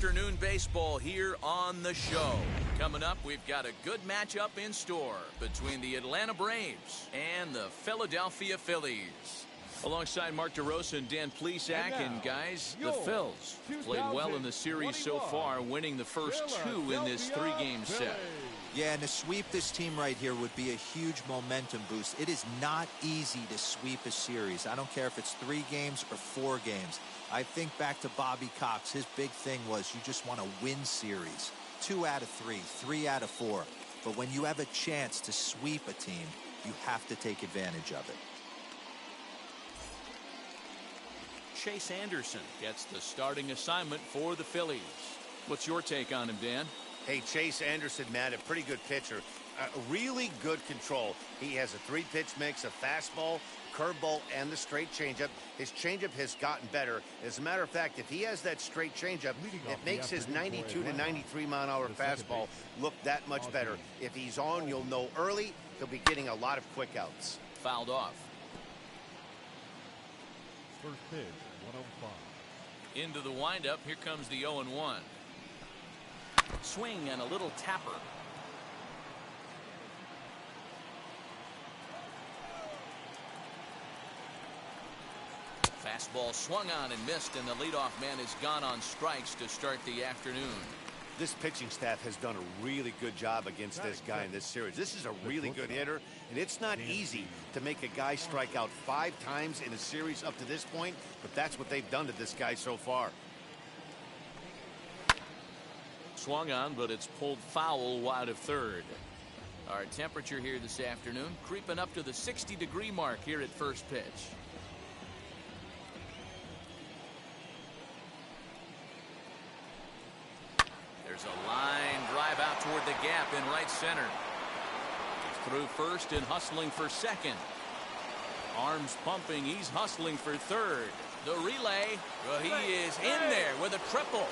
afternoon baseball here on the show. Coming up, we've got a good matchup in store between the Atlanta Braves and the Philadelphia Phillies. Alongside Mark DeRosa and Dan Plesac, and guys, the Phils played well in the series so far, winning the first two in this three-game set. Yeah, and to sweep this team right here would be a huge momentum boost. It is not easy to sweep a series. I don't care if it's 3 games or 4 games. I think back to Bobby Cox. His big thing was you just want to win series. 2 out of 3, 3 out of 4. But when you have a chance to sweep a team, you have to take advantage of it. Chase Anderson gets the starting assignment for the Phillies. What's your take on him, Dan? Hey, Chase Anderson, man, a pretty good pitcher. Really good control. He has a 3-pitch mix, a fastball, curveball, and the straight changeup. His changeup has gotten better. As a matter of fact, if he has that straight changeup, it makes his 92 to 93 mile-an-hour fastball look that much better. If he's on, you'll know early. He'll be getting a lot of quick outs. Fouled off. First pitch, 105. Into the windup. Here comes the 0-1. Swing and a little tapper. Fastball swung on and missed, and the leadoff man is gone on strikes to start the afternoon. This pitching staff has done a really good job against this guy in this series. This is a really good hitter, and it's not easy to make a guy strike out 5 times in a series up to this point, but that's what they've done to this guy so far. Swung on, but it's pulled foul wide of third. Our temperature here this afternoon creeping up to the 60-degree mark here at first pitch. There's a line drive out toward the gap in right center. He's through first and hustling for second. Arms pumping. He's hustling for third. The relay. Well, he is in there with a triple.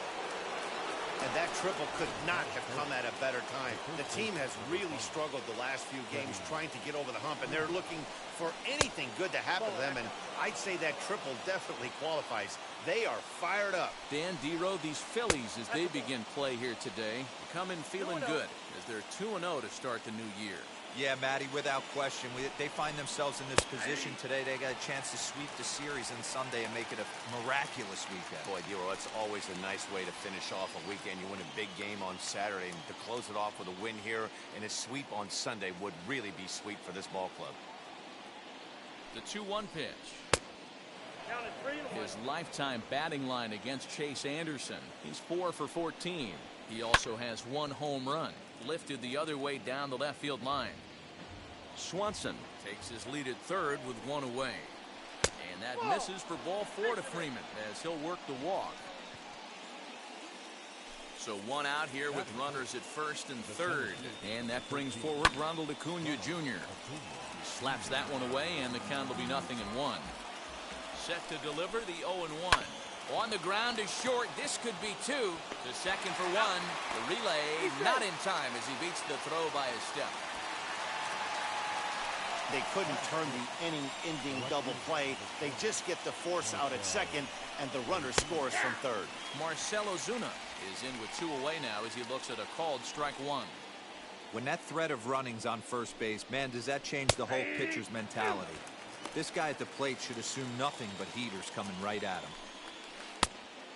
And that triple could not have come at a better time. The team has really struggled the last few games trying to get over the hump, and they're looking for anything good to happen to them, and I'd say that triple definitely qualifies. They are fired up. Dan Dero, these Phillies, as they begin play here today, come in feeling good as they're 2-0 to start the new year. Yeah, Matty, without question. They find themselves in this position today. They got a chance to sweep the series on Sunday and make it a miraculous weekend. Boy, Dero, that's always a nice way to finish off a weekend. You win a big game on Saturday, and to close it off with a win here and a sweep on Sunday would really be sweet for this ball club. The 2-1 pitch. His lifetime batting line against Chase Anderson. He's 4 for 14. He also has 1 home run. Lifted the other way down the left field line. Swanson takes his lead at third with 1 away. And that misses for ball 4 to Freeman as he'll work the walk. So 1 out here with runners at first and third. And that brings forward Ronald Acuna Jr. He slaps that one away, and the count will be 0-1. Set to deliver the 0-1. On the ground is short. This could be 2. To second for 1. The relay not in time as he beats the throw by a step. They couldn't turn the inning-ending double play. They just get the force out at second, and the runner scores from third. Marcell Ozuna is in with 2 away now as he looks at a called strike 1. When that threat of running's on first base, man, does that change the whole pitcher's mentality. This guy at the plate should assume nothing but heaters coming right at him.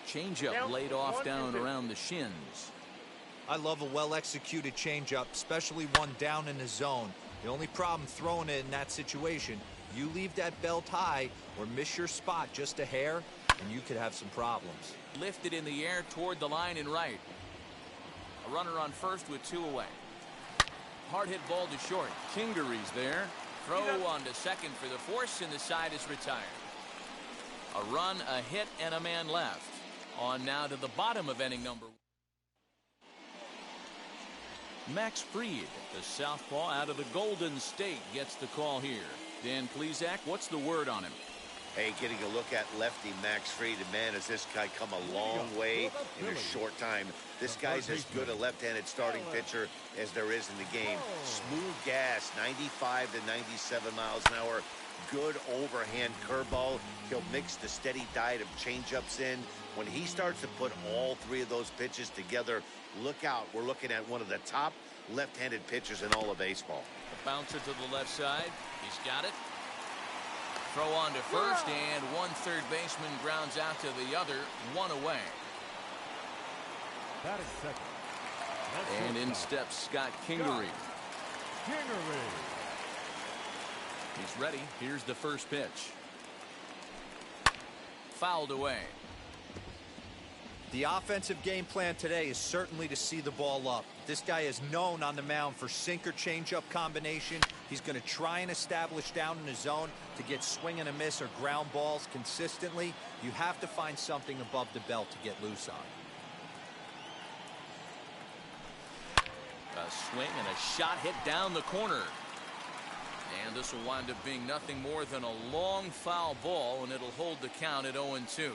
Changeup laid off down around the shins. I love a well-executed changeup, especially one down in the zone. The only problem throwing it in that situation, you leave that belt high or miss your spot just a hair, and you could have some problems. Lifted in the air toward the line and right. A runner on first with 2 away. Hard hit ball to short. Kingery's there. Throw on to second for the force, and the side is retired. A run, a hit, and a man left. On now to the bottom of inning number 1. Max Fried, the southpaw out of the Golden State, gets the call here. Dan Plesac, what's the word on him? Hey, getting a look at lefty Max Fried, and man, has this guy come a long way in a short time. This guy's as good a left-handed starting pitcher as there is in the game. Smooth gas, 95 to 97 miles an hour. Good overhand curveball. He'll mix the steady diet of changeups in. When he starts to put all three of those pitches together, look out. We're looking at one of the top left-handed pitchers in all of baseball. The bouncer to the left side. He's got it. Throw on to first, and one third baseman grounds out to the other, one away. Batting second. And in steps Scott Kingery. He's ready. Here's the first pitch. Fouled away. The offensive game plan today is certainly to see the ball up. This guy is known on the mound for sinker changeup combination. He's going to try and establish down in his zone to get swing and a miss or ground balls consistently. You have to find something above the belt to get loose on. A swing and a shot hit down the corner. And this will wind up being nothing more than a long foul ball, and it'll hold the count at 0-2.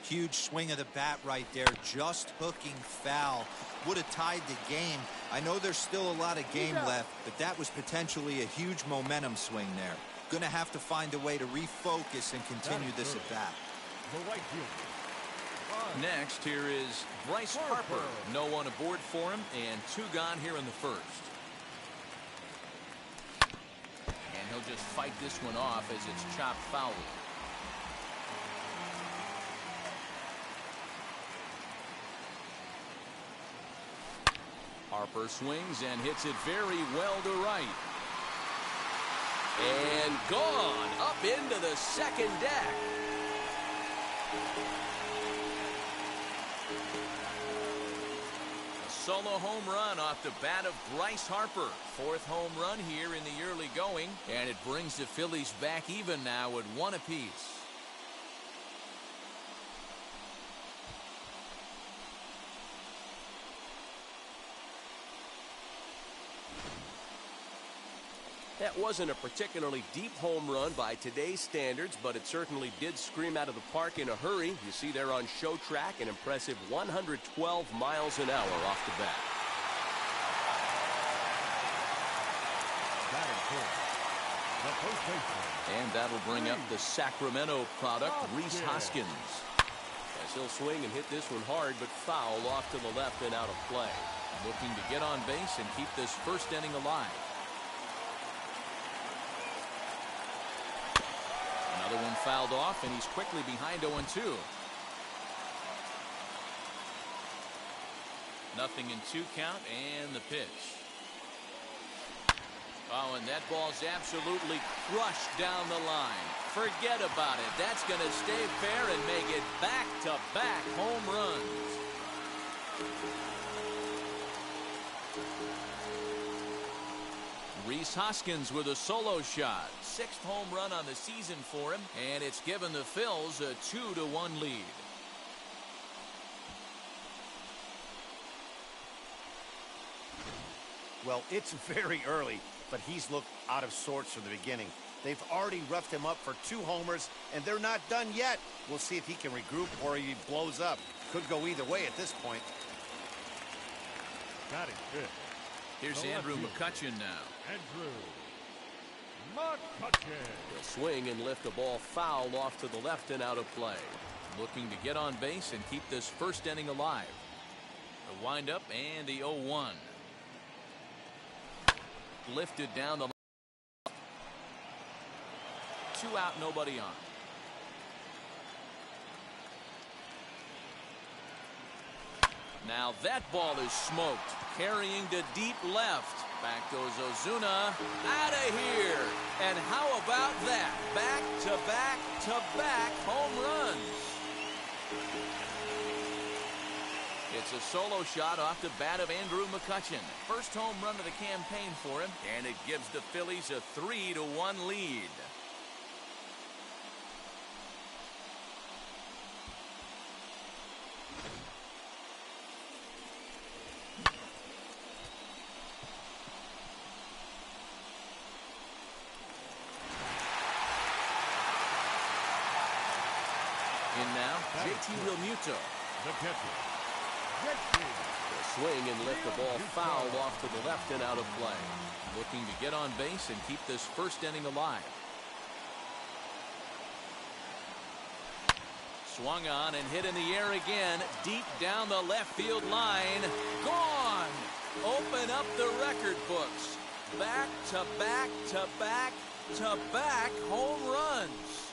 Huge swing of the bat right there, just hooking foul. Would have tied the game. I know there's still a lot of game left, but that was potentially a huge momentum swing there. Gonna have to find a way to refocus and continue this at bat. Next, here is Bryce Harper. No one aboard for him, and two gone here in the first. And he'll just fight this one off as it's chopped foul. Harper swings and hits it very well to right. And gone up into the second deck. A solo home run off the bat of Bryce Harper. Fourth home run here in the early going, and it brings the Phillies back even now at one apiece. That wasn't a particularly deep home run by today's standards, but it certainly did scream out of the park in a hurry. You see there on show track an impressive 112 miles an hour off the bat. And that'll bring up the Sacramento product, Rhys Huskins. As he'll swing and hit this one hard, but foul off to the left and out of play. Looking to get on base and keep this first inning alive. Another one fouled off, and he's quickly behind 0-2. Nothing in two count, and the pitch. Oh, and that ball's absolutely crushed down the line. Forget about it. That's going to stay fair and make it back-to-back home runs. Rhys Huskins with a solo shot. Sixth home run on the season for him, and it's given the Phils a 2-1 lead. Well, it's very early, but he's looked out of sorts from the beginning. They've already roughed him up for 2 homers, and they're not done yet. We'll see if he can regroup or he blows up. Could go either way at this point. Batting fifth. Here's Andrew Mccutchen now. Andrew Mccutchen. He'll swing and lift the ball foul off to the left and out of play. Looking to get on base and keep this first inning alive. The windup and the 0-1. Lifted down the line. 2 out, nobody on. Now that ball is smoked. Carrying to deep left. Back goes Ozuna. Out of here. And how about that? Back-to-back-to-back home runs. It's a solo shot off the bat of Andrew Mccutchen. First home run of the campaign for him, and it gives the Phillies a 3-1 lead. In now, JT Realmuto. The catcher. They'll swing and lift the ball foul off to the left and out of play. Looking to get on base and keep this first inning alive. Swung on and hit in the air again, deep down the left field line. Gone! Open up the record books. Back to back to back to back home runs.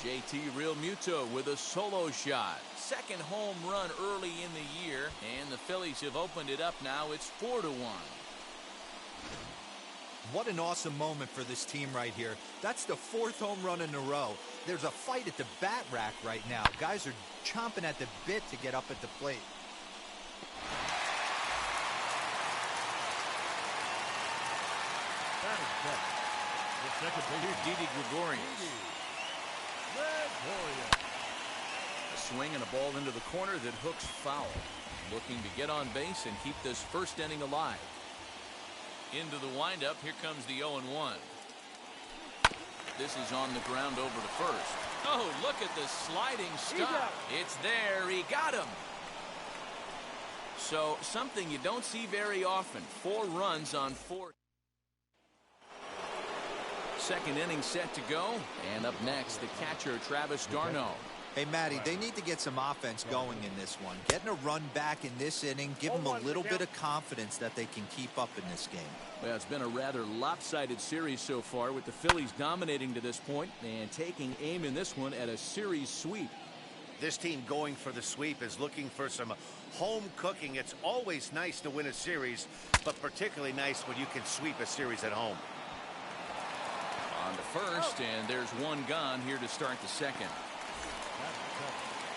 JT Realmuto with a solo shot. Second home run early in the year, and the Phillies have opened it up now. It's 4-1. What an awesome moment for this team right here. That's the 4th home run in a row. There's a fight at the bat rack right now. Guys are chomping at the bit to get up at the plate. Here's Didi Gregorius. A swing and a ball into the corner that hooks foul. Looking to get on base and keep this first inning alive. Into the windup. Here comes the 0-1. This is on the ground over to first. Oh, look at the sliding stop. It's there. He got him. So something you don't see very often. 4 runs on 4. Second inning set to go. And up next, the catcher, Travis Garneau. Hey, Matty, they need to get some offense going in this one. Getting a run back in this inning, give them a little bit of confidence that they can keep up in this game. Well, it's been a rather lopsided series so far, with the Phillies dominating to this point and taking aim in this one at a series sweep. This team going for the sweep is looking for some home cooking. It's always nice to win a series, but particularly nice when you can sweep a series at home. On to first, and there's one gone here to start the second.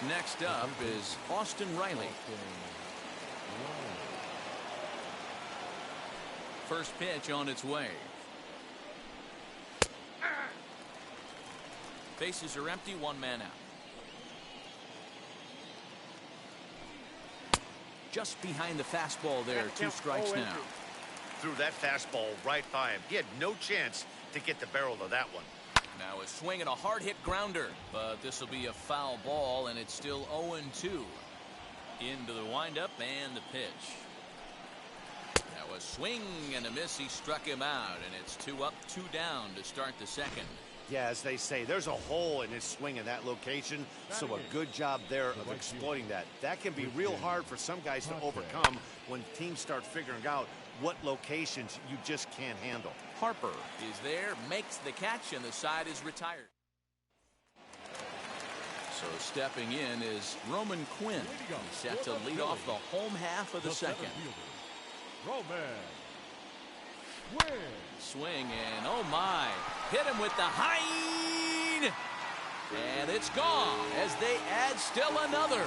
Next up is Austin Reilly. First pitch on its way. Bases are empty, 1 man out. Just behind the fastball there, 2 strikes now. Threw that fastball right by him. He had no chance to get the barrel of that one. Now a swing and a hard hit grounder, but this will be a foul ball, and it's still 0-2. Into the windup and the pitch. Now a swing and a miss. He struck him out, and it's 2 up, 2 down to start the second. Yeah, as they say, there's a hole in his swing in that location, so a good job there of exploiting that. That can be real hard for some guys to overcome when teams start figuring out what locations you just can't handle. Harper is there, makes the catch, and the side is retired. So stepping in is Roman Quinn. He's set to lead off the home half of the second. Swing and oh my, hit him with the hind, and it's gone as they add still another.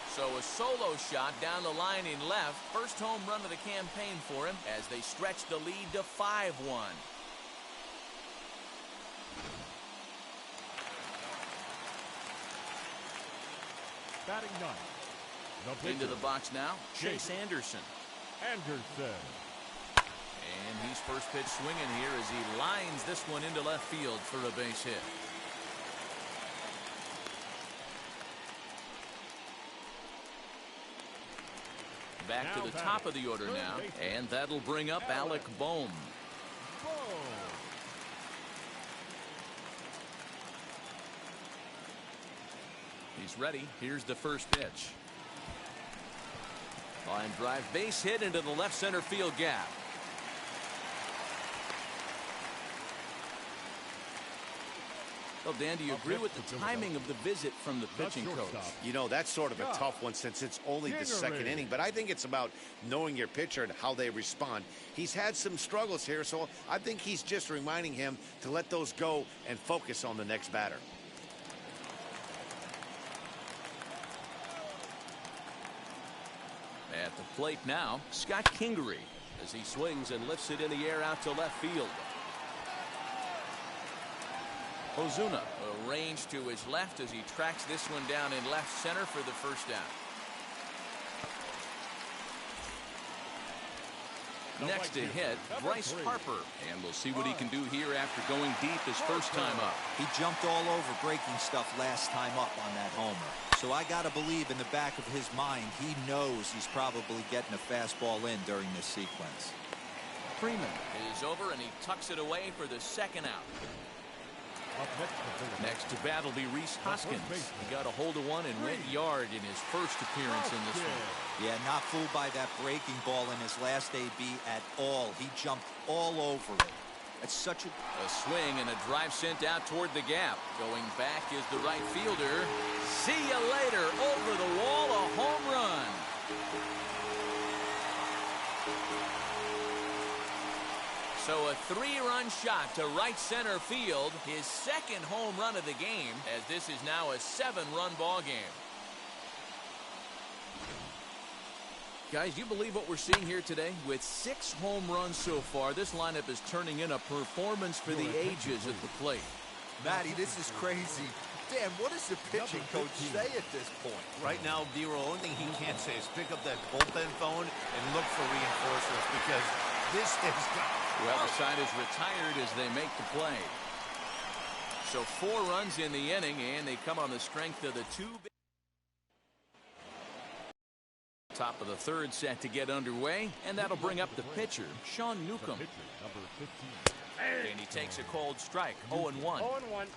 So a solo shot down the line in left. First home run of the campaign for him as they stretch the lead to 5-1. Batting ninth. Into the box now, Chase Anderson. And he's first pitch swinging here as he lines this one into left field for a base hit. Back to the top of the order now, and that'll bring up Alec Bohm. He's ready. Here's the first pitch. Line drive, base hit into the left center field gap. Well, Dan, do you agree with the timing of the visit from the pitching coach? You know, that's sort of a tough one since it's only the second inning, but I think it's about knowing your pitcher and how they respond. He's had some struggles here, so I think he's just reminding him to let those go and focus on the next batter. At the plate now, Scott Kingery as he swings and lifts it in the air out to left field. Ozuna arranged to his left as he tracks this one down in left center for the first down. Next to hit, Bryce Harper, and we'll see what he can do here after going deep his first time up. He jumped all over breaking stuff last time up on that homer. So I got to believe in the back of his mind, he knows he's probably getting a fastball in during this sequence. Freeman is over, and he tucks it away for the second out. Next to bat will be Rhys Huskins. He got a hold of one and went yard in his first appearance in this one. Yeah, not fooled by that breaking ball in his last AB at all. He jumped all over it. It's such a swing and a drive sent out toward the gap. Going back is the right fielder. See you later. Over the wall, a home run. So a 3-run shot to right center field, his second home run of the game, as this is now a 7-run ball game. Guys, you believe what we're seeing here today? With 6 home runs so far, this lineup is turning in a performance for the ages at the plate. Matty, this is crazy. Dan, what does the pitching coach say at this point? Right now, the only thing he can't say is pick up that bullpen phone and look for reinforcements, because this has got... The other side is retired as they make the play. So 4 runs in the inning, and they come on the strength of the 2. Top of the third set to get underway, and that'll bring up the pitcher, Sean Newcomb. And he takes a cold strike, 0-1. 0-1.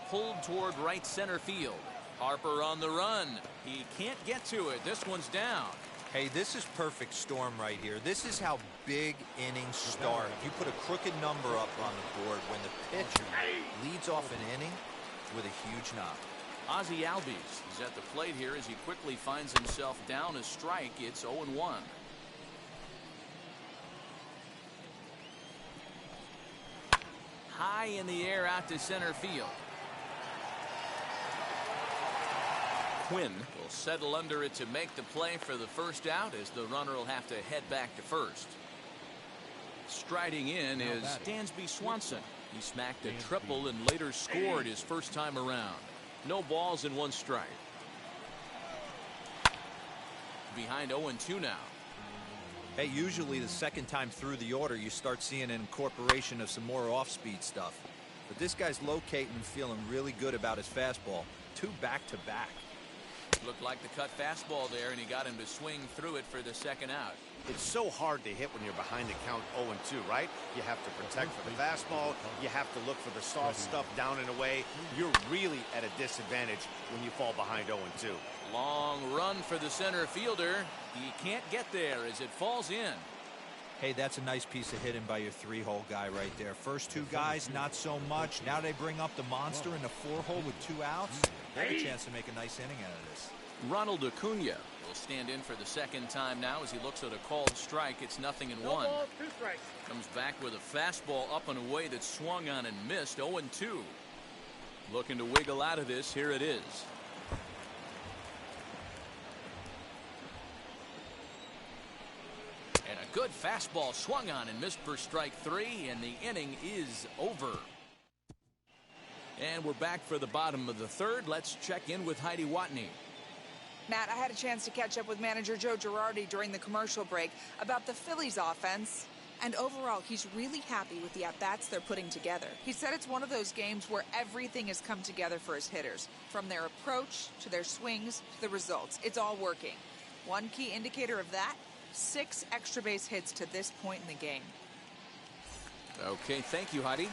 Pulled toward right center field. Harper on the run. He can't get to it. This one's down. Hey, this is perfect storm right here. This is how big innings start. You put a crooked number up on the board when the pitcher leads off an inning with a huge knock. Ozzie Albies is at the plate here as he quickly finds himself down a strike. It's 0-1. High in the air out to center field. Quinn will settle under it to make the play for the first out, as the runner will have to head back to first. Striding in is Dansby Swanson. He smacked a triple and later scored his first time around. No balls and 1 strike. Behind 0-2 now. Hey, usually the second time through the order you start seeing an incorporation of some more off-speed stuff. But this guy's locating and feeling really good about his fastball. 2 back-to-back. Looked like the cut fastball there, and he got him to swing through it for the second out. It's so hard to hit when you're behind the count 0-2, right? You have to protect for the fastball. You have to look for the soft stuff down and away. You're really at a disadvantage when you fall behind 0-2. Long run for the center fielder. He can't get there as it falls in. Hey, that's a nice piece of hitting by your 3-hole guy right there. First 2 guys, not so much. Now they bring up the monster in the 4-hole with 2 outs. They have a chance to make a nice inning out of this. Ronald Acuna will stand in for the second time now as he looks at a called strike. It's 0-1. No balls, 2 strikes. Comes back with a fastball up and away that swung on and missed. 0-2. Looking to wiggle out of this. Here it is. And a good fastball swung on and missed for strike 3, and the inning is over. And we're back for the bottom of the third. Let's check in with Heidi Watney. Matt, I had a chance to catch up with manager Joe Girardi during the commercial break about the Phillies offense. And overall, he's really happy with the at-bats they're putting together. He said it's one of those games where everything has come together for his hitters. From their approach, to their swings, to the results. It's all working. One key indicator of that, 6 extra base hits to this point in the game. Okay, thank you, Heidi.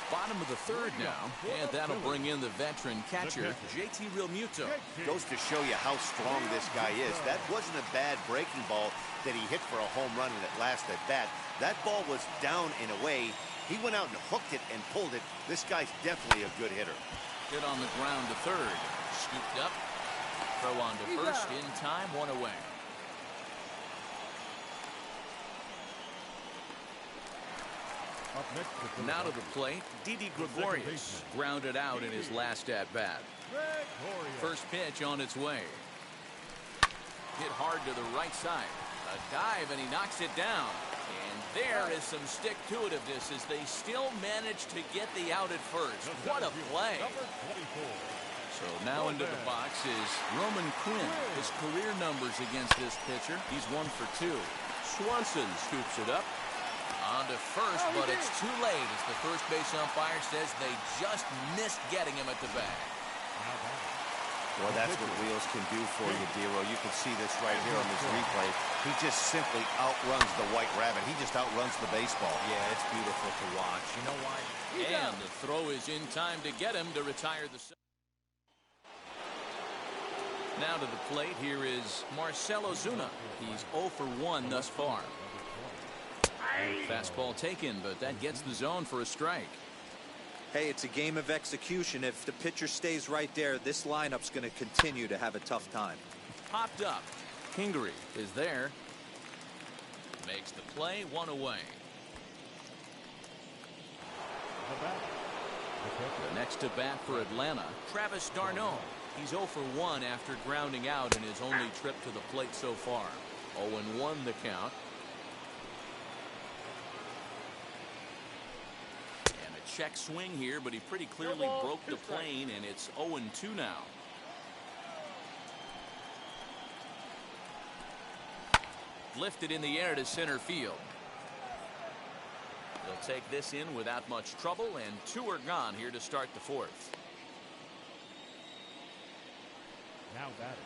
Bottom of the third now, and that'll bring in the veteran catcher, JT Realmuto. Goes to show you how strong this guy is. That wasn't a bad breaking ball that he hit for a home run in that last at bat. That ball was down and away. He went out and hooked it and pulled it. This guy's definitely a good hitter. Hit on the ground to third. Scooped up. Throw on to first. In time, 1 away. Now to the plate, Didi Gregorius grounded out in his last at-bat. First pitch on its way. Hit hard to the right side. A dive, and he knocks it down. And there is some stick-to-itiveness as they still manage to get the out at first. What a play. So now into the box is Roman Quinn. His career numbers against this pitcher, he's 1 for 2. Swanson scoops it up. On to first, but it's too late as the first base umpire says they just missed getting him at the bag. Well, that's what wheels can do for you, D-Row. You can see this right here on this replay. He just simply outruns the White Rabbit. He just outruns the baseball. Yeah, it's beautiful to watch. You know why? And the throw is in time to get him to retire the... Now to the plate, here is Marcell Ozuna. He's 0 for 1 thus far. Fastball taken, but that gets the zone for a strike. Hey, it's a game of execution. If the pitcher stays right there, this lineup's going to continue to have a tough time. Popped up. Kingery is there. Makes the play, 1 away. The next to bat for Atlanta, Travis d'Arnaud. He's 0 for 1 after grounding out in his only trip to the plate so far. 0-1 the count. Check swing here, but he pretty clearly broke the plane, and it's 0-2 now. Lifted in the air to center field. They'll take this in without much trouble, and 2 are gone here to start the 4th. Now batting.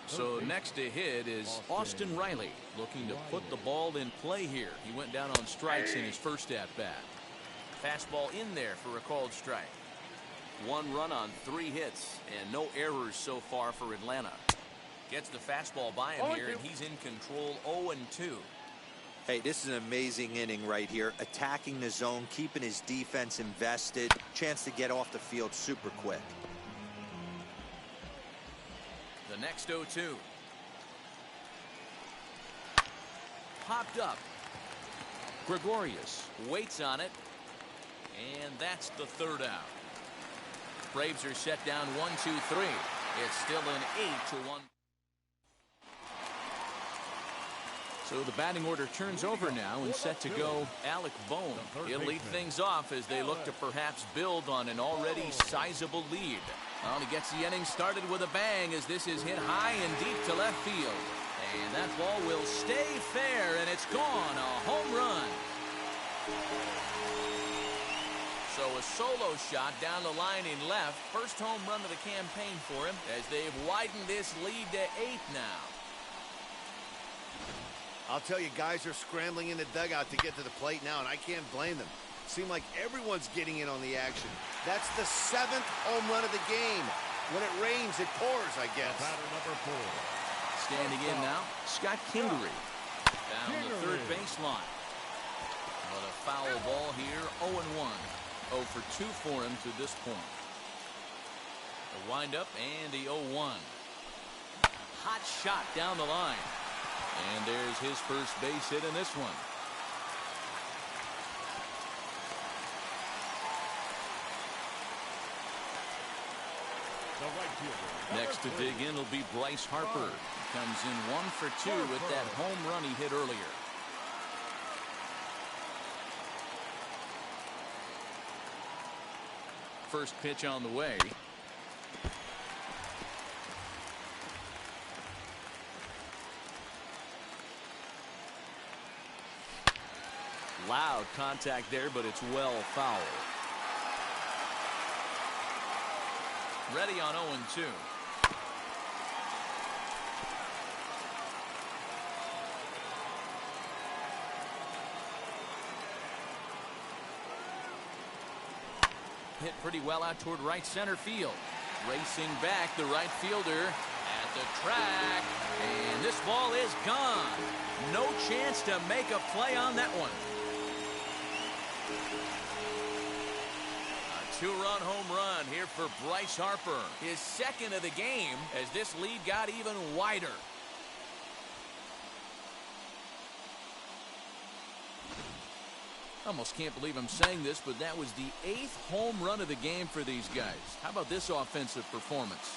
So next to hit is Austin Reilly, looking to put the ball in play here. He went down on strikes in his first at-bat. Fastball in there for a called strike. 1 run on 3 hits and no errors so far for Atlanta. Gets the fastball by him here, and he's in control. 0-2. Hey, this is an amazing inning right here. Attacking the zone, keeping his defense invested. Chance to get off the field super quick. The next 0-2. Popped up. Gregorius waits on it. And that's the 3rd out. Braves are set down 1-2-3. It's still an 8-1. So the batting order turns over now, and set to go Alec Bohm. He'll lead things off as they look to perhaps build on an already sizable lead. Well, he gets the inning started with a bang as this is hit high and deep to left field. And that ball will stay fair, and it's gone. A home run. So a solo shot down the line in left. First home run of the campaign for him as they've widened this lead to 8 now. I'll tell you, guys are scrambling in the dugout to get to the plate now, and I can't blame them. Seems like everyone's getting in on the action. That's the 7th home run of the game. When it rains, it pours, I guess. Batter number 4. Standing in now, Scott Kingery. Down the third baseline. But a foul ball here, 0-1. 0 for 2 for him to this point. The windup and the 0-1. Hot shot down the line. And there's his first base hit in this one. Next to dig in will be Bryce Harper. Comes in 1 for 2 with that home run he hit earlier. First pitch on the way. Loud contact there, but it's well foul. Ready on 0-2. Hit pretty well out toward right center field. Racing back, the right fielder at the track. And this ball is gone. No chance to make a play on that one. A 2-run home run here for Bryce Harper. His 2nd of the game as this lead got even wider. Almost can't believe I'm saying this, but that was the 8th home run of the game for these guys. How about this offensive performance?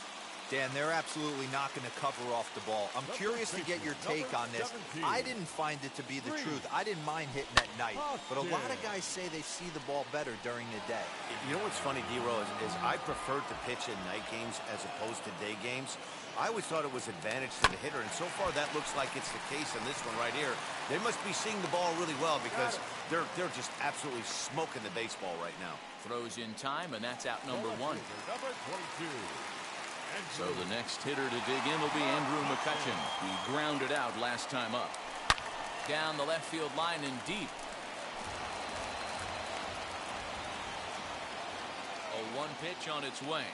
Dan, they're absolutely not going to cover off the ball. I'm curious to get your take on this. I didn't find it to be the truth. I didn't mind hitting at night, but a lot of guys say they see the ball better during the day. You know what's funny, D-Row, is I prefer to pitch in night games as opposed to day games. I always thought it was advantage to the hitter, and so far that looks like it's the case in this one right here. They must be seeing the ball really well because they're just absolutely smoking the baseball right now. Throws in time, and that's out number 1. Number 22. So the next hitter to dig in will be Andrew Mccutchen. He grounded out last time up. Down the left field line and deep. A 1 pitch on its way.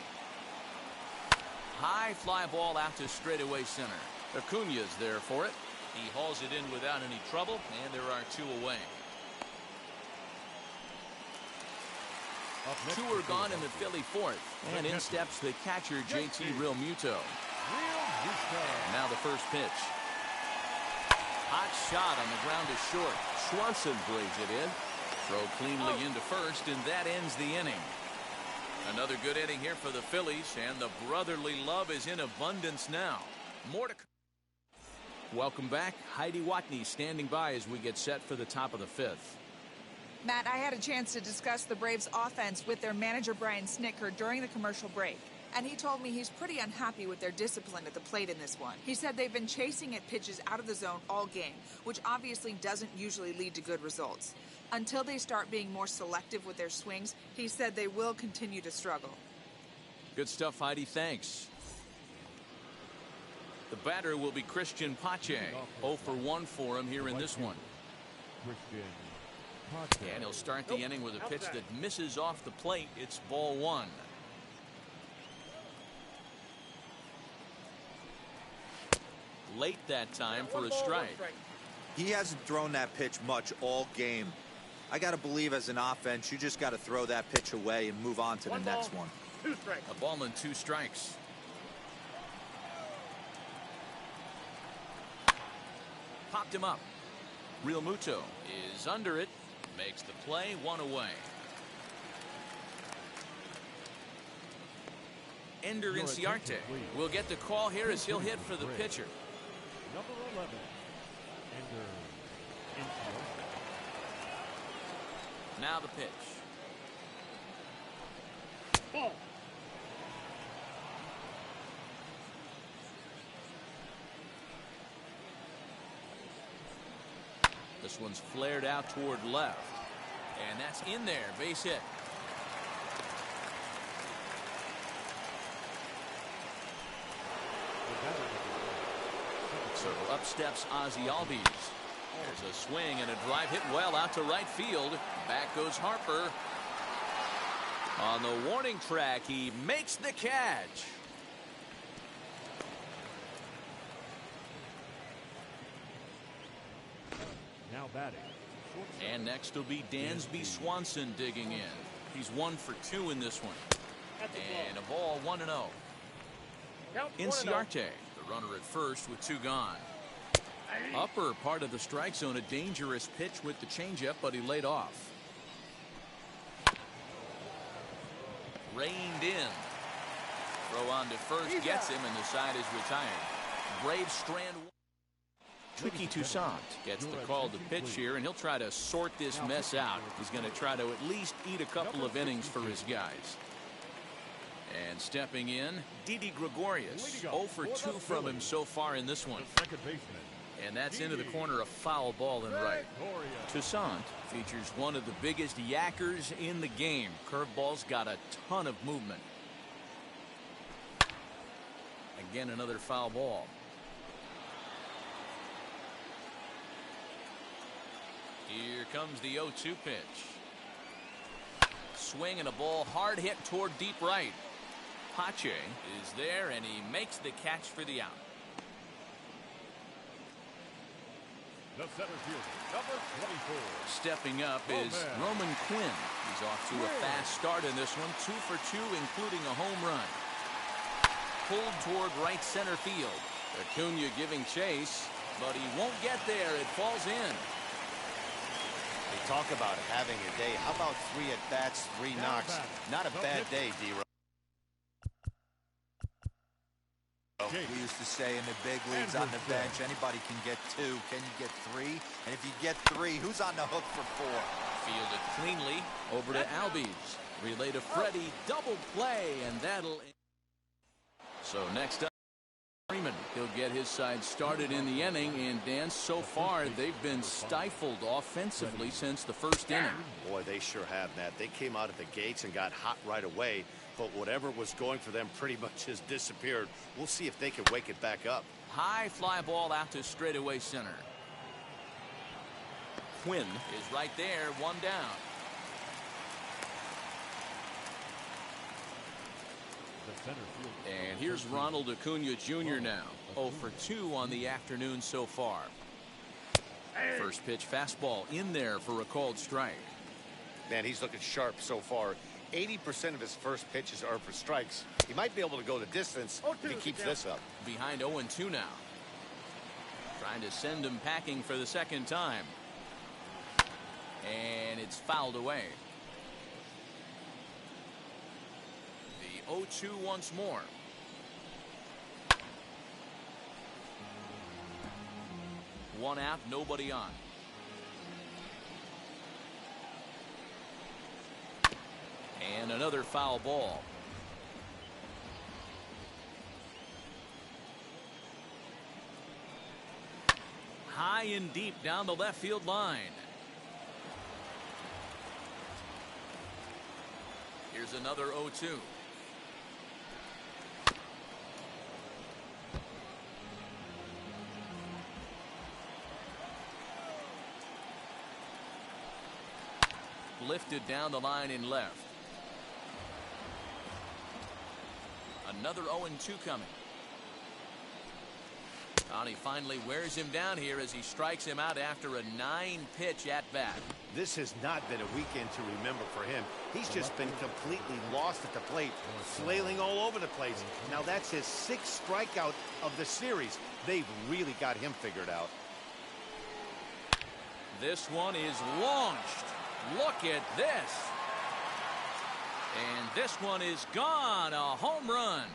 High fly ball out to straightaway center. Acuna's there for it. He hauls it in without any trouble, and there are 2 away. 2 are gone in the Philly 4th, and in steps the catcher JT Realmuto. And now the first pitch. Hot shot on the ground is short. Swanson brings it in. Throw cleanly into first, and that ends the inning. Another good inning here for the Phillies, and the brotherly love is in abundance now. More to come. Welcome back. Heidi Watney standing by as we get set for the top of the 5th. Matt, I had a chance to discuss the Braves' offense with their manager, Brian Snitker, during the commercial break. And he told me he's pretty unhappy with their discipline at the plate in this one. He said they've been chasing at pitches out of the zone all game, which obviously doesn't usually lead to good results. Until they start being more selective with their swings, he said they will continue to struggle. Good stuff, Heidi. Thanks. The batter will be Christian Pache. 0 for 1 for him here in this one. And he'll start the inning with a pitch that misses off the plate. It's ball 1. Late that time for a strike. He hasn't thrown that pitch much all game. I got to believe as an offense, you just got to throw that pitch away and move on to the next one. 2 strikes. A ball and 2 strikes. Popped him up. Realmuto is under it. Makes the play, 1 away. Ender Inciarte will get the call here as he'll hit for the pitcher. Number 11, Ender Inciarte. Now the pitch. Ball. This one's flared out toward left. And that's in there. Base hit. So up steps Ozzie Albies. There's a swing and a drive hit well out to right field. Back goes Harper. On the warning track, he makes the catch. Now batting. And next will be Dansby Swanson digging in. He's 1 for 2 in this one. And a ball 1-0. Inciarte, the runner at first with 2 gone. Upper part of the strike zone, a dangerous pitch with the changeup, but he laid off. Reined in. Throw on to first, gets him, and the side is retired. Braves strand. Tricky Toussaint gets the call to pitch here, and he'll try to sort this mess out. He's going to try to at least eat a couple of innings for his guys. And stepping in, Didi Gregorius. 0 for 2 from him so far in this one. And that's into the corner, a foul ball and right. Toussaint features one of the biggest yackers in the game. Curveball's got a ton of movement. Again, another foul ball. Here comes the 0-2 pitch. Swing and a ball hard hit toward deep right. Pache is there, and he makes the catch for the out. The center fielder, number 24. Stepping up is Roman Quinn. He's off to a fast start in this one. 2 for 2, including a home run. Pulled toward right center field. Acuna giving chase, but he won't get there. It falls in. They talk about having a day. How about 3 at-bats, 3 knocks? Not a bad day, D-Row. We used to say in the big leagues on the bench, anybody can get 2. Can you get 3? And if you get 3, who's on the hook for 4? Fielded cleanly over to Albies. Relay to Freddie. Double play, and that'll. So next up, Freeman. He'll get his side started in the inning, and Dan, so far they've been stifled offensively since the first inning. Boy, they sure have, Matt. They came out of the gates and got hot right away. but whatever was going for them pretty much has disappeared. We'll see if they can wake it back up. High fly ball out to straightaway center. Quinn is right there, one down. And here's Ronald Acuna Jr. now. 0 for 2 on the afternoon so far. First pitch fastball in there for a called strike. Man, he's looking sharp so far. 80% of his first pitches are for strikes. He might be able to go the distance if he keeps this up. Behind 0-2 now. Trying to send him packing for the second time. And it's fouled away. The 0-2 once more. One out, nobody on. And another foul ball. High and deep down the left field line. Here's another 0-2. Lifted down the line in left. Another 0-2 coming. And he finally wears him down here as he strikes him out after a 9-pitch at bat. This has not been a weekend to remember for him. He's just been completely lost at the plate, flailing all over the place. Now that's his 6th strikeout of the series. They've really got him figured out. This one is launched. Look at this. And this one is gone. A home run.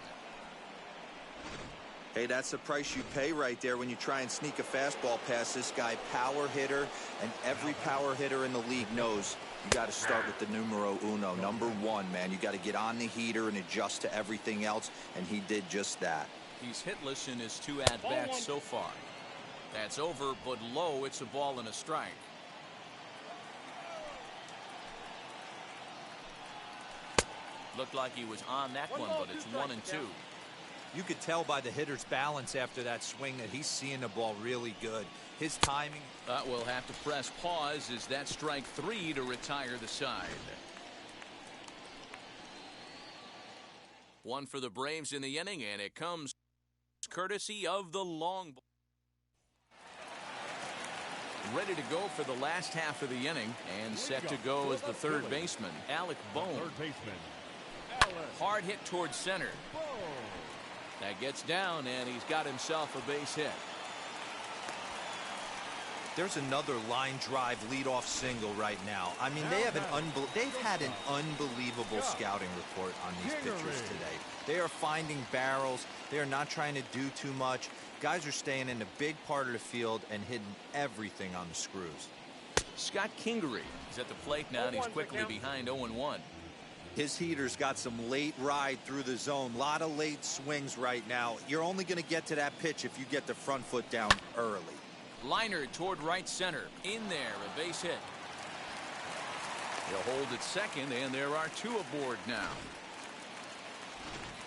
Hey, that's the price you pay right there when you try and sneak a fastball past this guy. Power hitter, and every power hitter in the league knows you got to start with the numero uno, number 1, man. You got to get on the heater and adjust to everything else, and he did just that. He's hitless in his 2 at-bats so far. That's over, but low. It's a ball and a strike. Looked like he was on that one, but it's 1-2. You could tell by the hitter's balance after that swing that he's seeing the ball really good. His timing. We'll have to press pause as that strike 3 to retire the side. One for the Braves in the inning, and it comes courtesy of the long ball. Ready to go for the last half of the inning, and set to go as the third baseman, Alec Bohm. Hard hit towards center. That gets down, and he's got himself a base hit. There's another line drive leadoff single right now. I mean, they've had an unbelievable scouting report on these pitchers today. They are finding barrels. They are not trying to do too much. Guys are staying in the big part of the field and hitting everything on the screws. Scott Kingery is at the plate now, and he's quickly behind 0-1. His heater's got some late ride through the zone. A lot of late swings right now. You're only going to get to that pitch if you get the front foot down early. Liner toward right center. In there, a base hit. He'll hold at second, and there are 2 aboard now.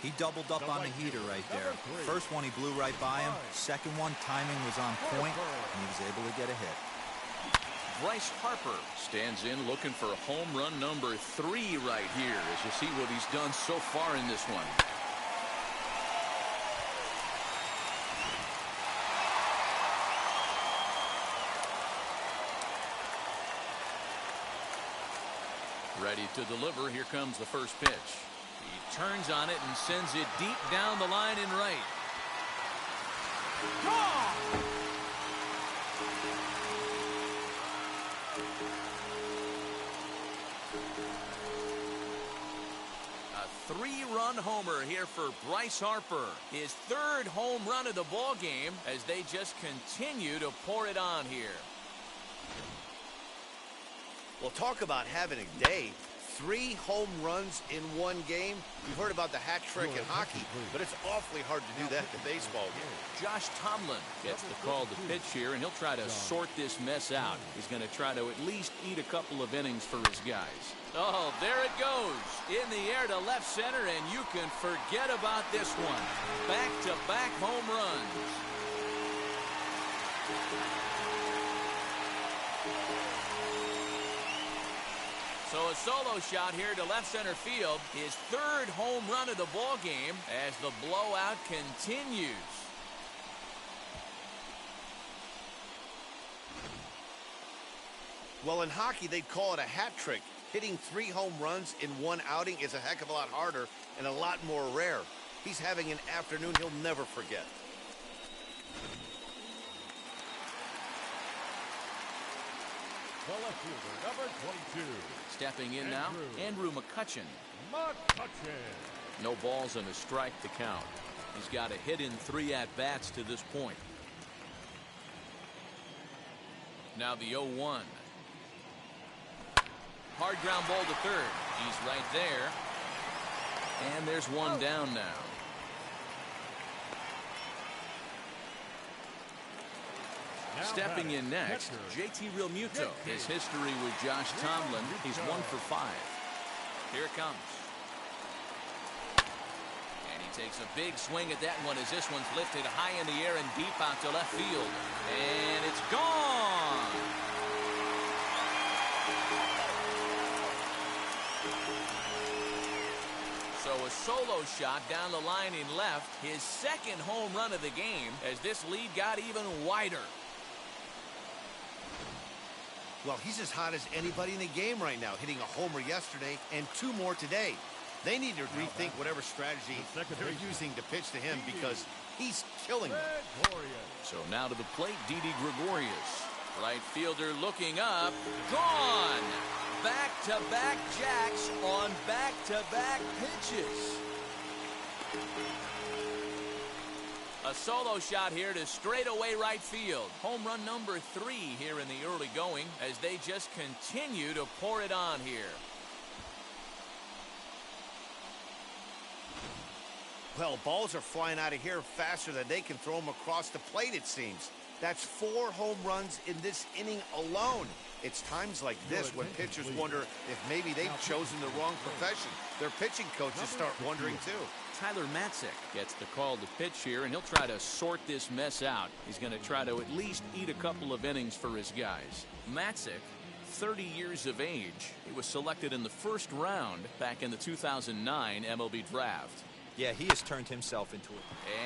He doubled up on the heater right there. First one, he blew right by him. Second one, timing was on point, and he was able to get a hit. Bryce Harper stands in looking for home run number 3 right here as you see what he's done so far in this one. Ready to deliver. Here comes the first pitch. He turns on it and sends it deep down the line in right. Gone! A 3-run homer here for Bryce Harper. His 3rd home run of the ball game as they just continue to pour it on here. Well, talk about having a day. 3 home runs in one game. You've heard about the hat trick in hockey, but it's awfully hard to do that in a baseball game. Josh Tomlin gets the call to pitch here, and he'll try to sort this mess out. He's going to try to at least eat a couple of innings for his guys. Oh, there it goes. In the air to left center, and you can forget about this one. Back-to-back home runs. So a solo shot here to left center field, his 3rd home run of the ball game as the blowout continues. Well, in hockey, they'd call it a hat trick. Hitting 3 home runs in one outing is a heck of a lot harder and a lot more rare. He's having an afternoon he'll never forget. The left fielder, number 22. Stepping in now, Andrew Mccutchen. Mccutchen. No balls and a strike to count. He's got a hit in 3 at-bats to this point. Now the 0-1. Hard ground ball to third. He's right there. And there's one down now. Stepping in next, JT Realmuto. His history with Josh Tomlin, he's 1 for 5. Here it comes. And he takes a big swing at that one as this one's lifted high in the air and deep out to left field. And it's gone. So a solo shot down the line in left, his 2nd home run of the game as this lead got even wider. Well, he's as hot as anybody in the game right now, hitting a homer yesterday and 2 more today. They need to rethink whatever strategy they're using to pitch to him because he's killing them. So now to the plate, Didi Gregorius. Right fielder looking up. Gone! Back-to-back jacks on back-to-back pitches. A solo shot here to straightaway right field. Home run number 3 here in the early going as they just continue to pour it on here. Well, balls are flying out of here faster than they can throw them across the plate, it seems. That's 4 home runs in this inning alone. It's times like this when pitchers wonder if maybe they've chosen the wrong profession. Their pitching coaches start wondering, too. Tyler Matsuk gets the call to pitch here, and he'll try to sort this mess out. He's going to try to at least eat a couple of innings for his guys. Matsuk, 30 years of age. He was selected in the 1st round back in the 2009 MLB draft. Yeah, he has turned himself into it.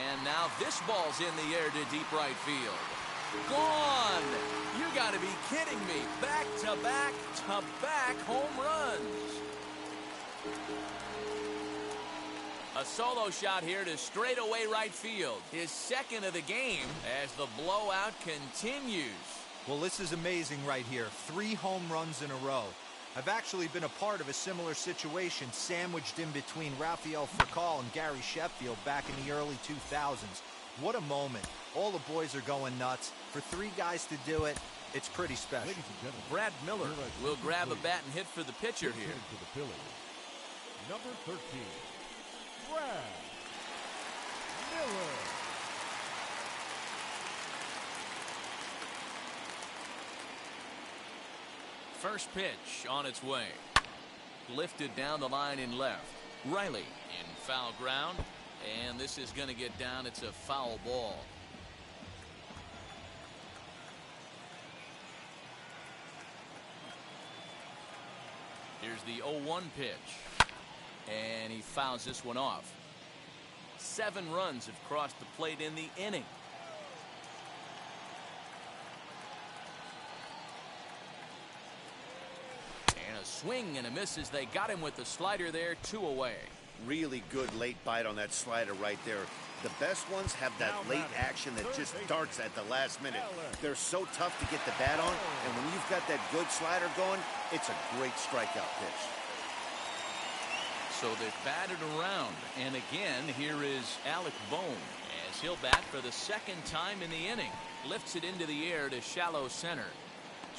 And now this ball's in the air to deep right field. Gone! You got to be kidding me. Back-to-back home runs. A solo shot here to straightaway right field. His 2nd of the game as the blowout continues. Well, this is amazing right here. 3 home runs in a row. I've actually been a part of a similar situation sandwiched in between Rafael Furcal and Gary Sheffield back in the early 2000s. What a moment. All the boys are going nuts. For 3 guys to do it, it's pretty special. Brad Miller will grab a bat and hit for the pitcher here. To the Phillies, number 13, Brad Miller. First pitch on its way. Lifted down the line in left. Reilly in foul ground. And this is going to get down. It's a foul ball. Here's the 0-1 pitch. And he fouls this one off. 7 runs have crossed the plate in the inning. And a swing and a miss as they got him with the slider there, 2 away. Really good late bite on that slider right there. The best ones have that late action that just darts at the last minute. They're so tough to get the bat on, and when you've got that good slider going, it's a great strikeout pitch. So they've batted around, and again, here is Alec Bohm as he'll bat for the 2nd time in the inning. Lifts it into the air to shallow center.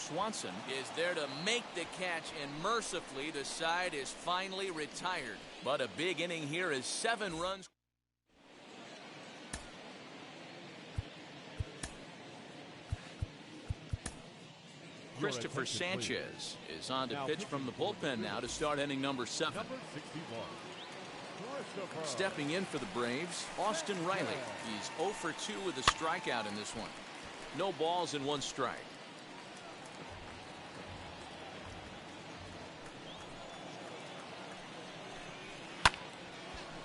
Swanson is there to make the catch, and mercifully the side is finally retired. But a big inning here is 7 runs. Christopher Sanchez is on to pitch from the bullpen now to start inning number 7. Stepping in for the Braves, Austin Reilly. He's 0 for 2 with a strikeout in this one. No balls and 1 strike.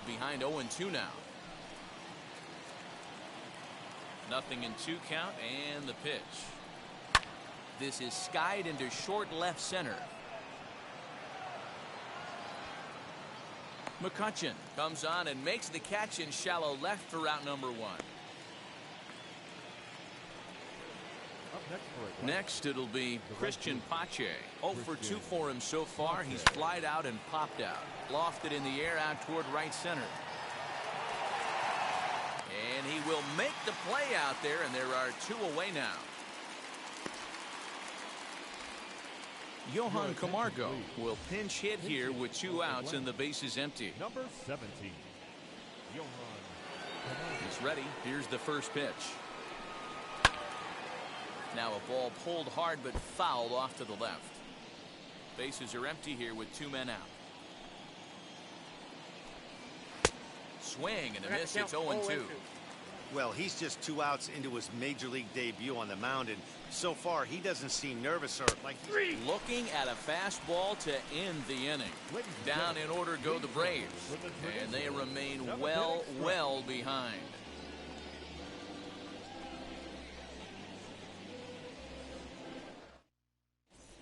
Behind 0-2 now. Nothing in 2 count, and the pitch. This is skied into short left center. Mccutchen comes on and makes the catch in shallow left for out number 1. Next, it'll be Christian Pache. 0 for 2 for him so far. He's flied out and popped out. Lofted in the air out toward right center. And he will make the play out there, and there are 2 away now. Johan Camargo will pinch hit here with 2 outs and the base is empty. Number 17. He's ready. Here's the first pitch. Now a ball pulled hard but fouled off to the left. Bases are empty here with 2 men out. Swing and a miss. It's 0-2. Well, he's just 2 outs into his major league debut on the mound, and so far he doesn't seem nervous or like he's looking at a fastball to end the inning. Down in order go the Braves, and they remain well behind.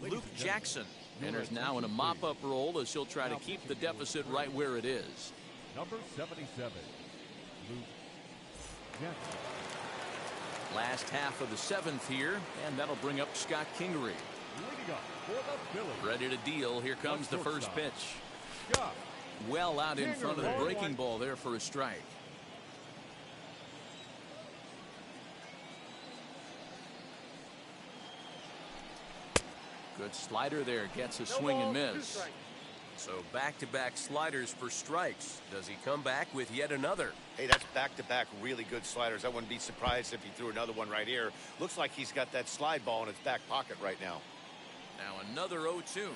Luke Jackson enters now in a mop-up role as he'll try to keep the deficit right where it is. Number 77, Luke Jackson. Last half of the 7th here, and that'll bring up Scott Kingery. Leading up for the Phillies. Ready to deal. Here comes the first pitch. Scott Well out in front of the breaking ball there for a strike. Good slider there, gets a swing and miss. So back-to-back sliders for strikes. Does he come back with yet another? Hey, that's back-to-back really good sliders. I wouldn't be surprised if he threw another one right here. Looks like he's got that slide ball in his back pocket right now. Now another 0-2.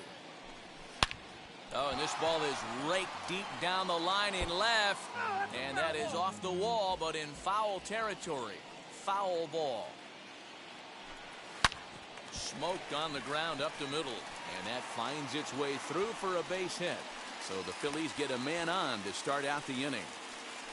Oh, and this ball is raked deep down the line in left. And that is off the wall, but in foul territory. Foul ball. Smoked on the ground up the middle. And that finds its way through for a base hit. So the Phillies get a man on to start out the inning.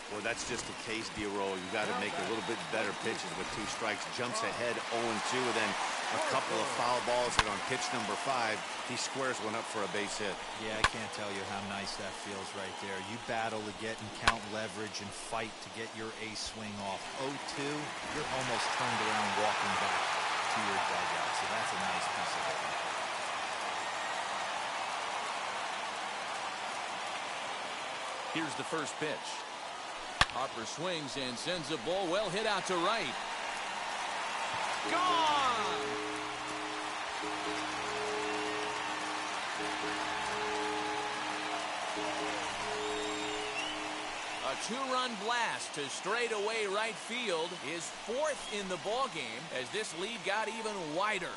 Well, that's just a case, D-Roll. You got to make a little bit better pitches with 2 strikes. Jumps ahead 0-2, and then a couple of foul balls. And on pitch number 5, he squares one up for a base hit. Yeah, I can't tell you how nice that feels right there. You battle to get and count leverage and fight to get your ace swing off. 0-2, you're almost turned around walking back to your dugout. So that's a nice piece of it. Here's the first pitch. Harper swings and sends a ball well hit out to right. Gone! A 2-run blast to straightaway right field is 4th in the ballgame as this lead got even wider.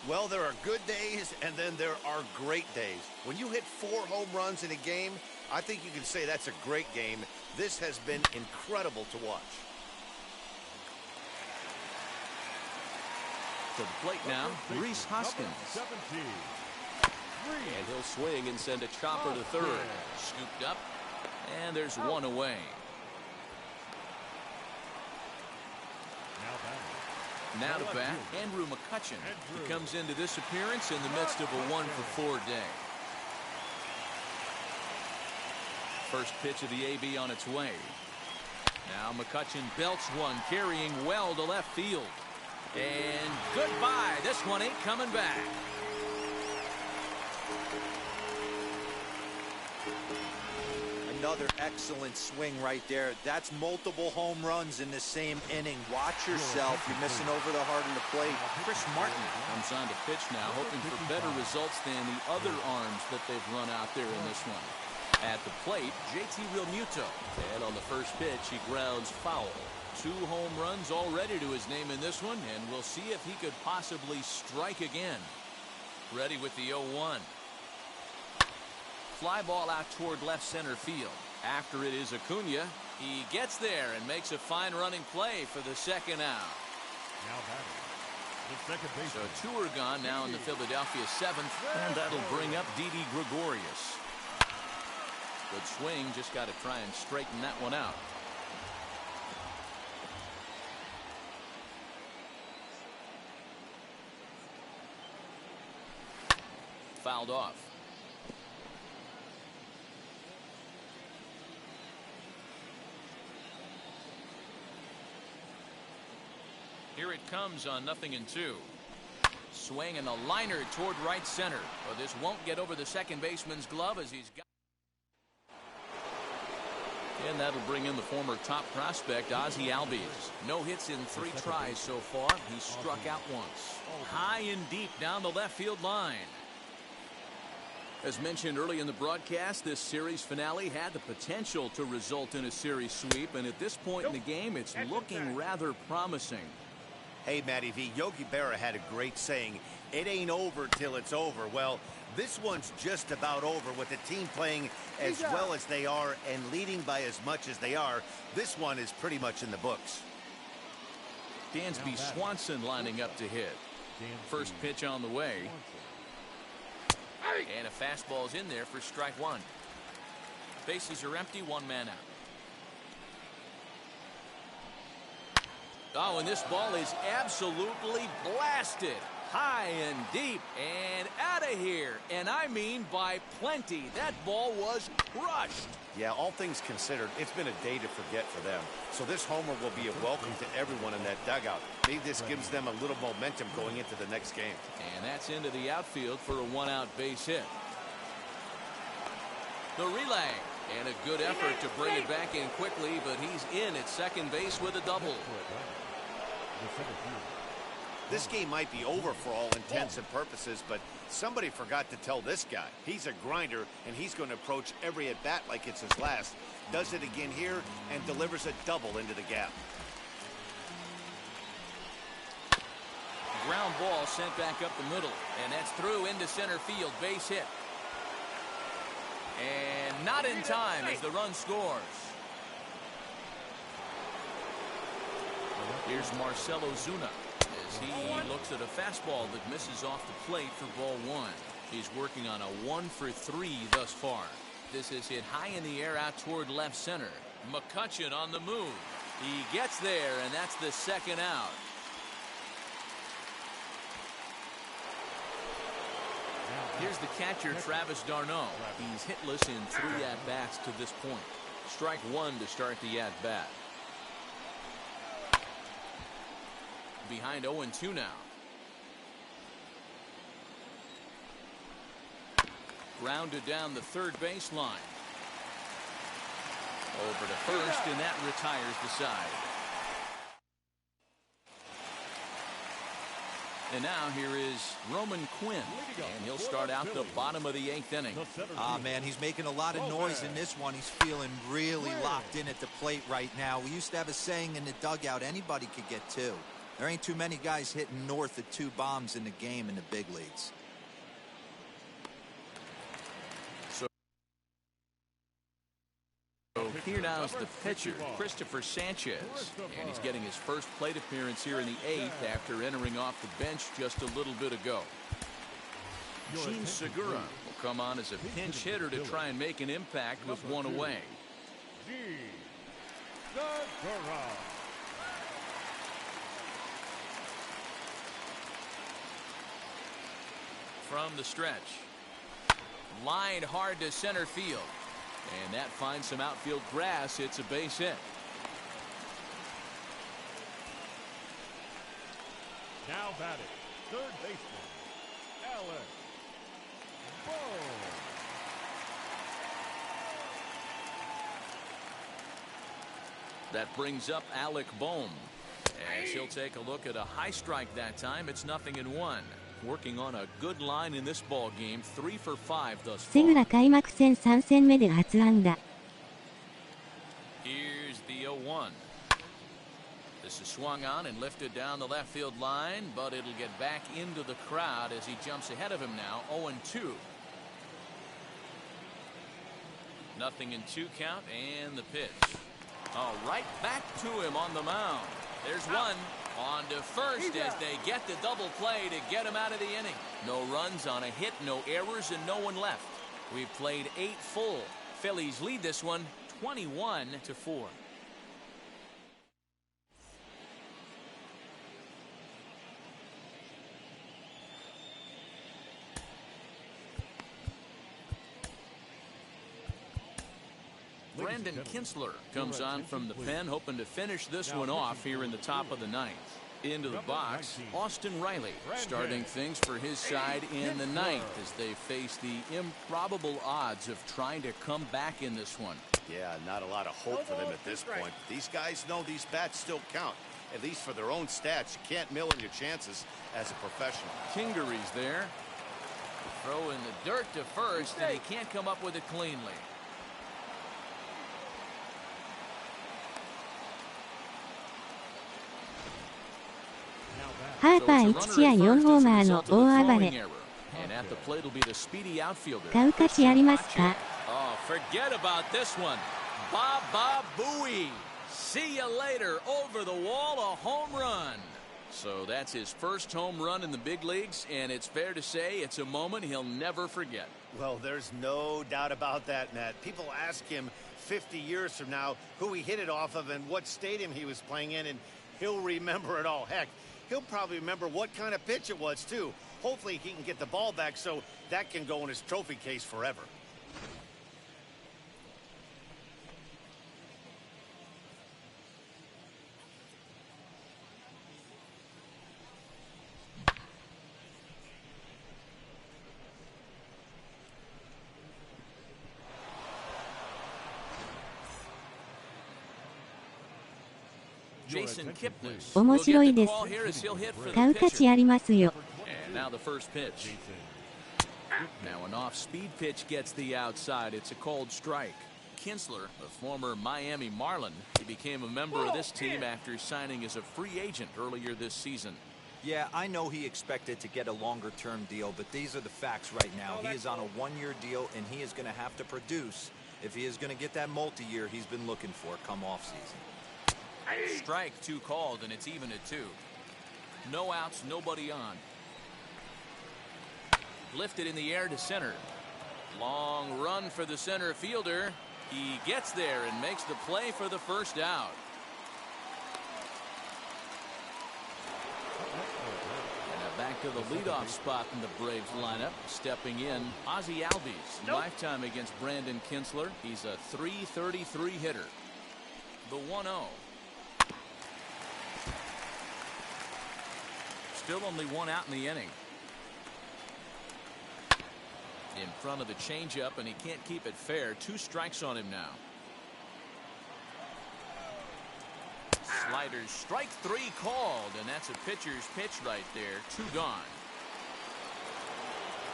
Well, there are good days, and then there are great days. When you hit 4 home runs in a game, I think you can say that's a great game. This has been incredible to watch. To the plate now, Rhys Huskins. 17. And he'll swing and send a chopper to third. Scooped up, and there's 1 away. Now to bat, Andrew Mccutchen. He comes into this appearance in the midst of a 1-for-4 day. First pitch of the AB on its way. Now Mccutchen belts one, carrying well to left field. And goodbye. This one ain't coming back. another excellent swing right there. That's multiple home runs in the same inning. Watch yourself. You're missing over the heart of the plate. Chris Martin comes on to pitch now, hoping for better results than the other arms that they've run out there in this one. At the plate, JT Realmuto. And on the first pitch, he grounds foul. 2 home runs already to his name in this one, and we'll see if he could possibly strike again. Ready with the 0-1. Fly ball out toward left center field. After it is Acuna. He gets there and makes a fine running play for the second out. Now batting, the second baseman. So 2 are gone now in the Philadelphia 7th, and that'll bring up Didi Gregorius. Good swing, just got to try and straighten that one out. Fouled off. Here it comes on 0-2. Swing and a liner toward right center. But this won't get over the second baseman's glove as he's got. And that'll bring in the former top prospect, Ozzie Albies. No hits in 3 tries so far. He's struck out once. High and deep down the left field line. As mentioned early in the broadcast, this series finale had the potential to result in a series sweep, and at this point in the game, it's looking rather promising. Hey, Matty V, Yogi Berra had a great saying, it ain't over till it's over. Well, this one's just about over with the team playing as well as they are and leading by as much as they are. This one is pretty much in the books. Dansby Swanson lining up to hit. First pitch on the way. And a fastball's in there for strike 1. Bases are empty, 1 man out. Oh, and this ball is absolutely blasted. High and deep and out of here. And I mean by plenty. That ball was crushed. Yeah, all things considered, it's been a day to forget for them. So this homer will be a welcome to everyone in that dugout. Maybe this gives them a little momentum going into the next game. And that's into the outfield for a 1-out base hit. The relay. And a good effort to bring it back in quickly, but he's in at second base with a double. This game might be over for all intents and purposes, but somebody forgot to tell this guy. He's a grinder, and he's going to approach every at-bat like it's his last. Does it again here and delivers a double into the gap. Ground ball sent back up the middle, and that's through into center field. Base hit. And not in time as the run scores. Here's Marcelo Zuna as he looks at a fastball that misses off the plate for ball 1. He's working on a 1 for 3 thus far. This is hit high in the air out toward left center. Mccutchen on the move. He gets there, and that's the second out. Here's the catcher, Travis Garneau. He's hitless in 3 at-bats to this point. Strike 1 to start the at-bat. Behind 0-2 now. Grounded down the third baseline. Over to first, and that retires the side. And now here is Roman Quinn, and he'll start out the bottom of the 8th inning. Man, he's making a lot of noise in this one. He's feeling really locked in at the plate right now. We used to have a saying in the dugout, anybody could get 2. There ain't too many guys hitting north of 2 bombs in the game in the big leagues. So here now is the pitcher, Christopher Sanchez, and he's getting his first plate appearance here in the 8th after entering off the bench just a little bit ago. Gene Segura will come on as a pinch hitter to try and make an impact with 1 away. From the stretch. Lined hard to center field. And that finds some outfield grass. It's a base hit. Now batting, third baseman, Alex Bohm. That brings up Alec Bohm. As he'll take a look at a high strike that time, it's 0-1. Working on a good line in this ball game, 3 for 5 thus far. セグラ開幕戦3戦目で初安打。Here's the 0-1. This is swung on and lifted down the left field line, but it'll get back into the crowd as he jumps ahead of him now, 0-2. 0-2 count and the pitch. Oh, right back to him on the mound. There's one. On to first as they get the double play to get him out of the inning. No runs on a hit, no errors, and no one left. We've played 8 full. Phillies lead this one 21-4. Brandon Kinsler comes on from the pen, hoping to finish this one off here in the top of the 9th. Into the box, Austin Reilly starting things for his side in the 9th as they face the improbable odds of trying to come back in this one. Yeah, not a lot of hope for them at this point. These guys know these bats still count, at least for their own stats. You can't mill in your chances as a professional. Kingery's there. Throw in the dirt to first, and he can't come up with it cleanly. ハーパー1試合4ホーマーの大暴れ。買う価値ありますか？ Oh, forget about this one. Baba Booey. See you later. Over the wall, a home run. So that's his first home run in the big leagues, and it's fair to say it's a moment he'll never forget. Well, there's no doubt about that, Matt. People ask him 50 years from now who he hit it off of and what stadium he was playing in, and he'll remember it all. Heck, he'll probably remember what kind of pitch it was, too. Hopefully he can get the ball back so that can go in his trophy case forever. Jason Kipnis. 面白いです。買う価値ありますよ。And now the first pitch. Now an off-speed pitch gets the outside. It's a cold strike. Kinsler, a former Miami Marlin, he became a member of this team after signing as a free agent earlier this season. Yeah, I know he expected to get a longer-term deal, but these are the facts right now. He is on a one-year deal, and he is going to have to produce if he is going to get that multi-year he's been looking for come off-season. Strike 2 called, and it's even at 2. No outs, nobody on. Lifted in the air to center. Long run for the center fielder. He gets there and makes the play for the first out. And now back to the leadoff spot in the Braves lineup. Stepping in, Ozzie Albies. Lifetime against Brandon Kinsler. He's a .333 hitter. The 1-0. Still only one out in the inning. In front of the changeup, and he can't keep it fair. 2 strikes on him now. Sliders, strike 3 called, and that's a pitcher's pitch right there. 2 gone.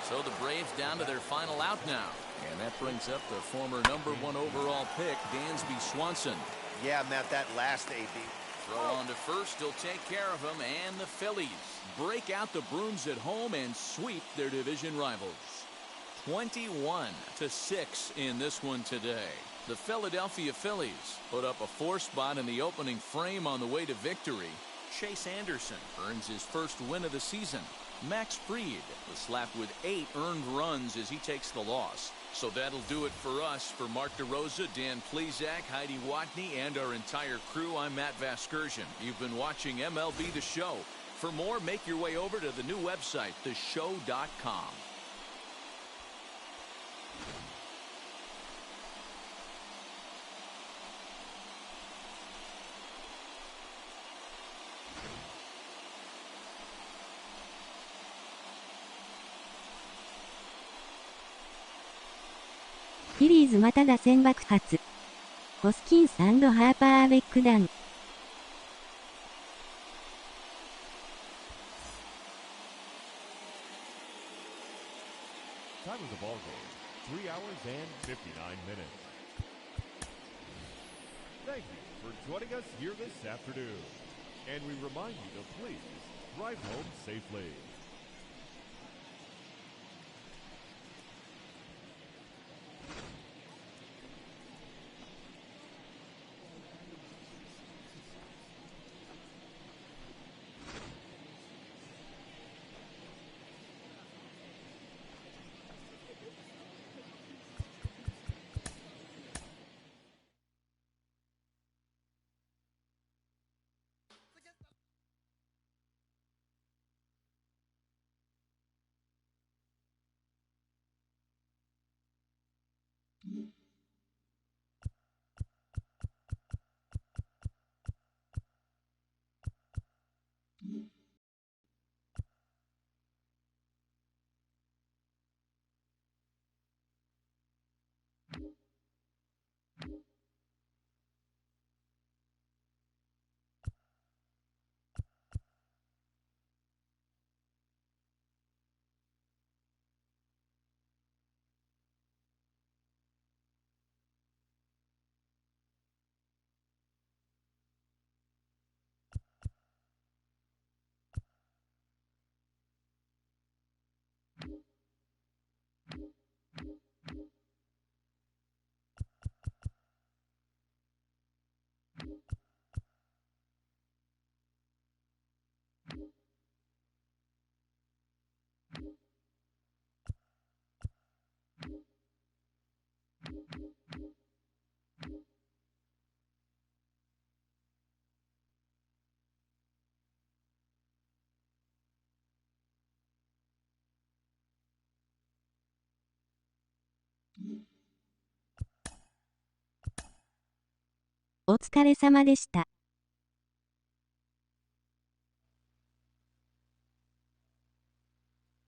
So the Braves down to their final out now. And that brings up the former #1 overall pick, Dansby Swanson. Yeah, Matt, that last AB. Throw on to first, he'll take care of him, and the Phillies break out the brooms at home and sweep their division rivals. 21-6 in this one today. The Philadelphia Phillies put up a 4 spot in the opening frame on the way to victory. Chase Anderson earns his first win of the season. Max Fried was slapped with 8 earned runs as he takes the loss. So that'll do it for us. For Mark DeRosa, Dan Plesac, Heidi Watney, and our entire crew, I'm Matt Vasgersian. You've been watching MLB The Show. For more, make your way over to the new website, theshow.com.フィリーズまた打線爆発。ホスキンス&ハーパーベックダウン。Time of the ball game, 3 hours and 59 minutes. Thank you for joining us here this afternoon. And we remind you to please drive home safely.お疲れ様でした。